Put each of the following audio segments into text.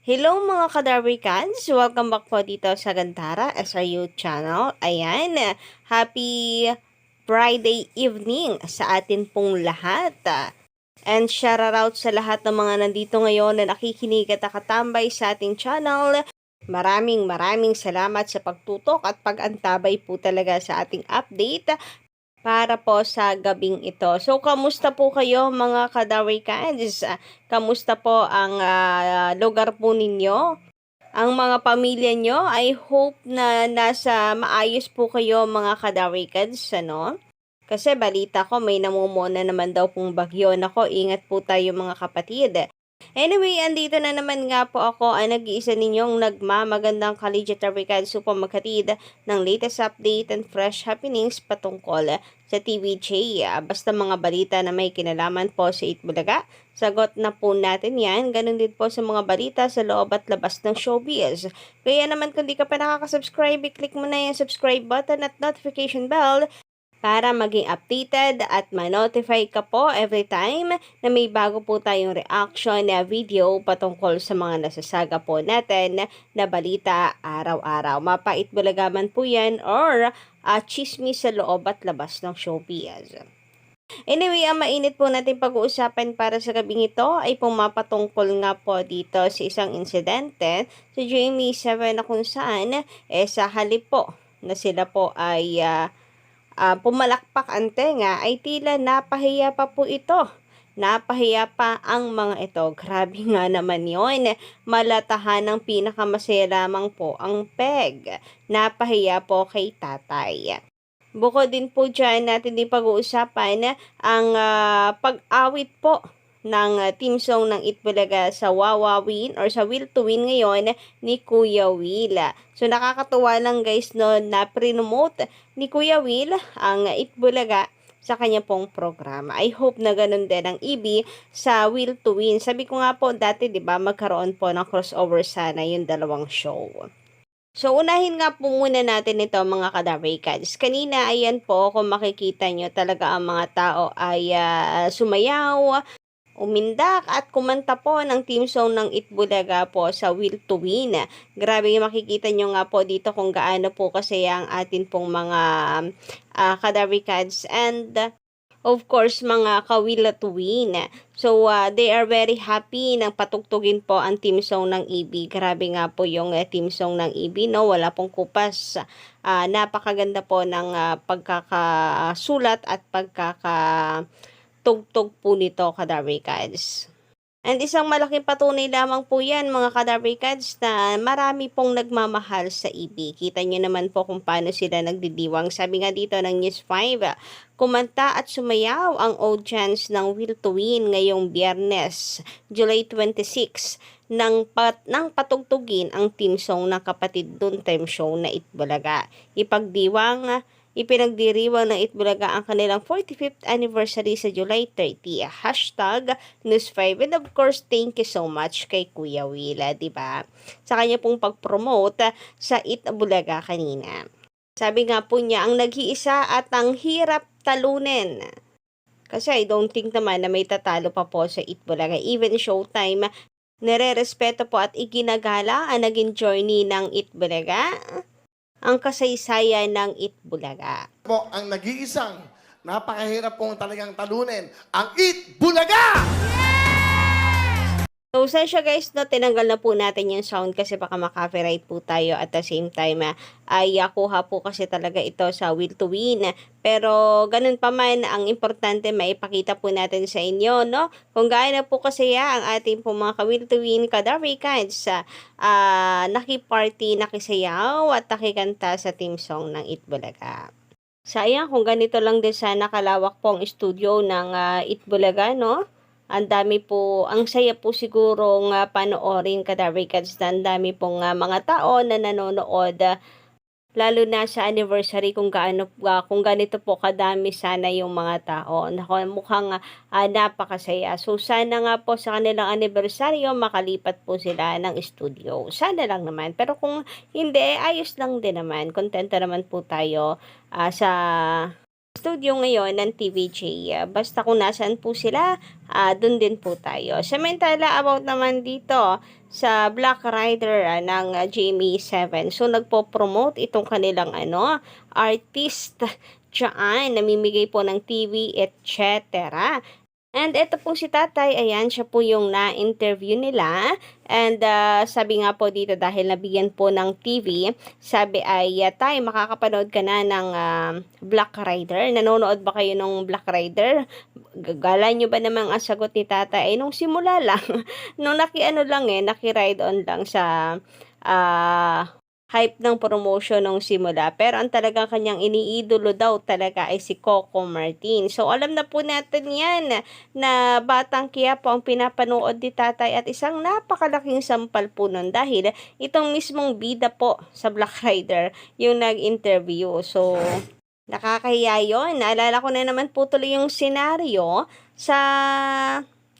Hello mga kadarwikans! Welcome back po dito sa Gantara SRU channel. Ayan, happy Friday evening sa atin pong lahat. And shout out sa lahat ng mga nandito ngayon na nakikinig at nakatambay sa ating channel. Maraming salamat sa pagtutok at pag-antabay po talaga sa ating update para po sa gabing ito. So, kamusta po kayo mga kadawikans? Kamusta po ang lugar po ninyo? Ang mga pamilya nyo? I hope na nasa maayos po kayo mga kadawikans, ano? Kasi balita ko may namumuna naman daw pong bagyo. Nako, ingat po tayo mga kapatid. Anyway, andito na naman nga po ako ang nag-iisa ninyong nagmamagandang Collegiate Ricardo po maghatid ng latest update and fresh happenings patungkol sa TVJ. Basta mga balita na may kinalaman po sa Itbulaga, sagot na po natin yan. Ganun din po sa mga balita sa loob at labas ng showbiz. Kaya naman kung di ka pa nakaka-subscribe, i-click mo na yung subscribe button at notification bell para maging updated at ma-notify ka po every time na may bago po tayong reaction na video patungkol sa mga nasasaga po natin na balita araw-araw. Mapait bulagaman po yan or chismis sa loob at labas ng showbiz. Anyway, ang mainit po natin pag-uusapan para sa gabing ito ay pumapatungkol nga po dito sa isang insidente sa Jamie 7 na kung saan sa halip po na sila po ay pumalakpak ang tenga ay tila napahiya pa po ito. Napahiya pa ang mga ito. Grabe nga naman yon. Malatahan ng pinakamasaya lamang po ang peg. Napahiya po kay tatay. Bukod din po dyan natin din pag-uusapan ang pag-awit po ng team song ng Itbulaga sa Wawawin or sa Will to Win ngayon ni Kuya Will. So nakakatuwa lang guys no na pre-promote ni Kuya Will ang Itbulaga sa kanya pong programa. I hope na ganun din ang EB sa Will to Win. Sabi ko nga po dati 'di ba magkaroon po ng crossover sana yung dalawang show. So, unahin nga po muna natin ito mga kadarikans. Kanina, ayan po, kung makikita nyo talaga ang mga tao ay sumayaw, umindak at kumanta po ng team song ng Itbulaga po sa Will to Win. Grabe makikita nyo nga po dito kung gaano po kasi ang atin pong mga kadarikans and of course, mga kawila to win. So, they are very happy nang patugtugin po ang team song ng EB. Grabe nga po yung team song ng EB, no? Wala pong kupas. Napakaganda po ng pagkakasulat at pagkakatugtog po nito, kadarikads. And isang malaking patunay lamang po yan mga kadarikads na marami pong nagmamahal sa EB. Kita nyo naman po kung paano sila nagdidiwang. Sabi nga dito ng News 5, kumanta at sumayaw ang audience ng Will to Win ngayong Biyernes, July 26, nang patugtugin ang team song ng kapatid dun time show na Itbulaga. Ipinagdiriwang ng Itbulaga ang kanilang 45th anniversary sa July 30. Hashtag News5. And of course, thank you so much kay Kuya Willa, diba? Sa kanya pong pag-promote sa Itbulaga kanina. Sabi nga po niya, ang nag-iisa at ang hirap talunin. Kasi I don't think naman na may tatalo pa po sa Itbulaga. Even Showtime, nire-respeto po at iginagala ang naging journey ng Itbulaga, ang kasaysayan ng Itbulaga. Po ang nag-iisang napakahirap pong talagang talunin, ang Itbulaga! So, siya guys, no, tinanggal na po natin yung sound kasi baka maka-copyright po tayo at the same time ay kuha po kasi talaga ito sa Will to Win. Pero ganun pa man, ang importante maipakita po natin sa inyo, no? Kung gaano po kasi ang ating po mga ka-Will to Win kadarikans sa nakiparty, nakisayaw at nakikanta sa team song ng Itbulaga. Sayang kung ganito lang din sana kalawak po ang studio ng Itbulaga, no? Ang dami po, ang saya po siguro nga panoorin kadarikans na ang dami pong mga tao na nanonood lalo na sa anniversary kung kung ganito po kadami sana yung mga tao. Naku, mukhang napakasaya. So sana nga po sa kanilang anibersaryo makalipat po sila ng studio. Sana lang naman. Pero kung hindi, ayos lang din naman. Kontento naman po tayo sa studio ngayon ng TVJ. Basta kung nasaan po sila, dun din po tayo. Samantala, about naman dito sa Black Rider ng GMA7. So, nagpo-promote itong kanilang artist dyan, namimigay po ng TV, etc. And ito po si tatay, ayan, siya po yung na-interview nila. And sabi nga po dito dahil nabigyan po ng TV, sabi ay, tay, makakapanood ka na ng Black Rider. Nanonood ba kayo ng Black Rider? Gala nyo ba namang ang sagot ni tatay? Nung simula lang, nung naki-ride on lang sa hype ng promotion nung simula. Pero ang talagang kanyang iniidolo daw talaga ay si Coco Martin. So, alam na po natin yan na Batang Quiapo ang pinapanood ni tatay at isang napakalaking sampal po nun dahil itong mismong bida po sa Black Rider yung nag-interview. So, nakakahiya yun. Naalala ko na naman po tuloy yung senaryo sa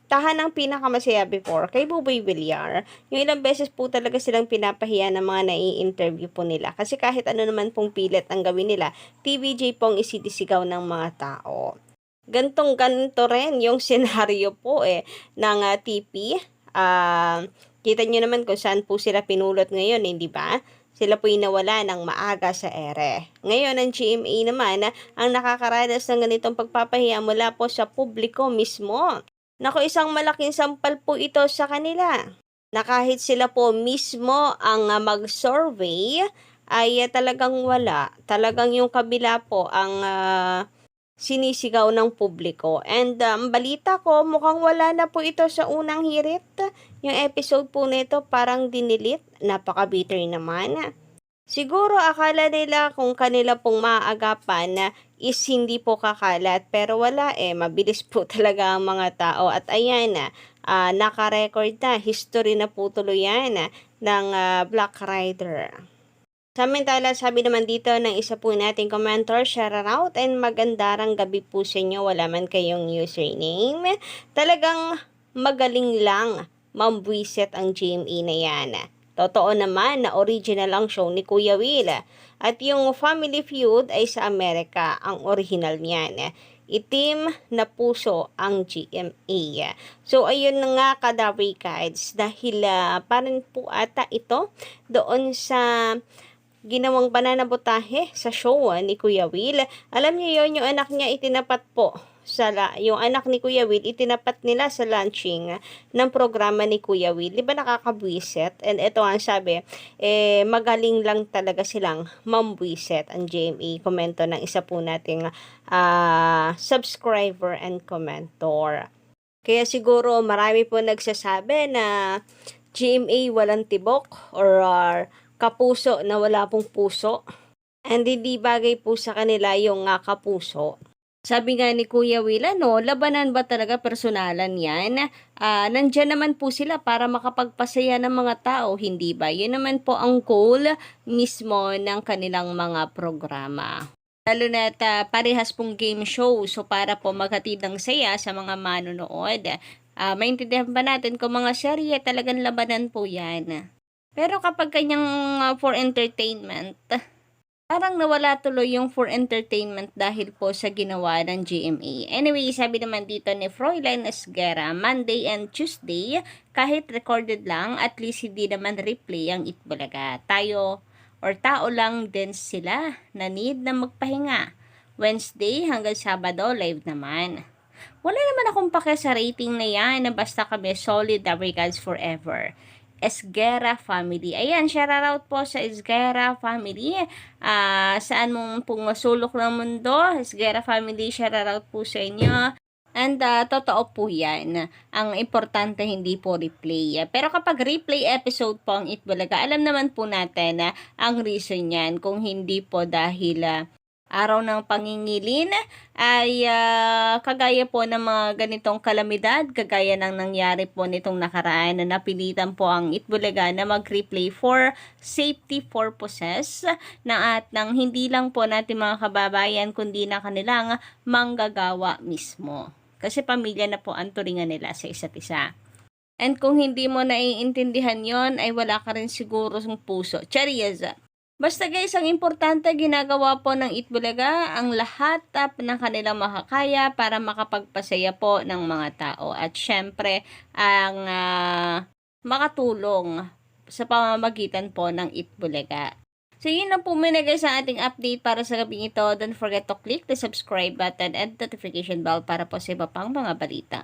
tahanang pinakamasaya before kay Buboy Villar. Yung ilang beses po talaga silang pinapahiya ng mga nai-interview po nila. Kasi kahit ano naman pong pilit ang gawin nila, TVJ pong isidisigaw ng mga tao. Ganto rin yung senaryo po ng TP. Kita nyo naman kung saan po sila pinulot ngayon, hindi ba? Sila po'y nawala ng maaga sa ere. Ngayon, ang GMA naman ang nakakaranas ng ganitong pagpapahiya mula po sa publiko mismo. Naku, isang malaking sampal po ito sa kanila. Na kahit sila po mismo ang mag-survey, ay talagang wala. Talagang yung kabila po ang sinisigaw ng publiko. And ang balita ko, mukhang wala na po ito sa unang hirit. Yung episode po nito parang dinilit. Napaka-bitter naman. Siguro akala nila kung kanila pong maaagapan is hindi po kakalat. Pero wala mabilis po talaga ang mga tao. At ayan naka-record na. History na po tuloy yan ng Black Rider. Samantala, sabi naman dito ng isa po nating commenter, shout out and magandarang gabi po sa inyo. Wala man kayong username. Talagang magaling lang mambwisit ang GMA na yan. Totoo naman na original ang show ni Kuya Will. At yung Family Feud ay sa Amerika, ang original niyan. Itim na puso ang GMA. So, ayun na nga Kadawi Guides. Dahil parang po ata ito doon sa ginawang pananabotahe sa show ni Kuya Will. Alam niyo yon, yung anak niya itinapat po yung anak ni Kuya Will, itinapat nila sa launching ng programa ni Kuya Will. Di ba nakakabwiset? And ito ang sabi, magaling lang talaga silang mambwiset ang GMA. Komento ng isa po nating subscriber and commentor. Kaya siguro marami po nagsasabi na GMA walang tibok or kapuso na wala pong puso. And hindi bagay po sa kanila yung kapuso. Sabi nga ni Kuya Will, labanan ba talaga personalan yan? Nandyan naman po sila para makapagpasaya ng mga tao, hindi ba? Yun naman po ang goal mismo ng kanilang mga programa. Lalo na parehas pong game show, so para po maghatid ng saya sa mga manonood. Maintindihan ba natin kung mga serye talagang labanan po yan? Pero kapag kanyang for entertainment, parang nawala tuloy yung for entertainment dahil po sa ginawa ng GMA. Anyway, sabi naman dito ni Froilan Esguera, Monday and Tuesday, kahit recorded lang, at least hindi naman replay ang Itbulaga. Tao lang din sila na need na magpahinga. Wednesday hanggang Sabado, live naman. Wala naman akong pake sa rating na yan, na basta kami solid Americans forever. Esguera family. Ayan, shout out po sa Esguera family. Saan mong pong masulok ng mundo, Esguera family, shout out po sa inyo. And totoo po yan. Ang importante hindi po replay. Pero kapag replay episode po ang Itbulaga, alam naman po natin ang reason yan. Kung hindi po dahil araw ng pangingilin ay kagaya po ng mga ganitong kalamidad, kagaya ng nangyari po nitong nakaraan na napilitan po ang Itbulaga na mag-replay for safety purposes at nang hindi lang po natin mga kababayan kundi na kanilang manggagawa mismo. Kasi pamilya na po ang turingan nila sa isa't isa. And kung hindi mo naiintindihan yon ay wala ka rin siguro ng puso. Charis! Basta guys, ang importante ginagawa po ng Itbulaga ang lahat ng kanilang makakaya para makapagpasaya po ng mga tao. At syempre, ang makatulong sa pamamagitan po ng Itbulaga. So yun lang po muna guys ang ating update para sa gabing ito. Don't forget to click the subscribe button and notification bell para po sa iba pang mga balita.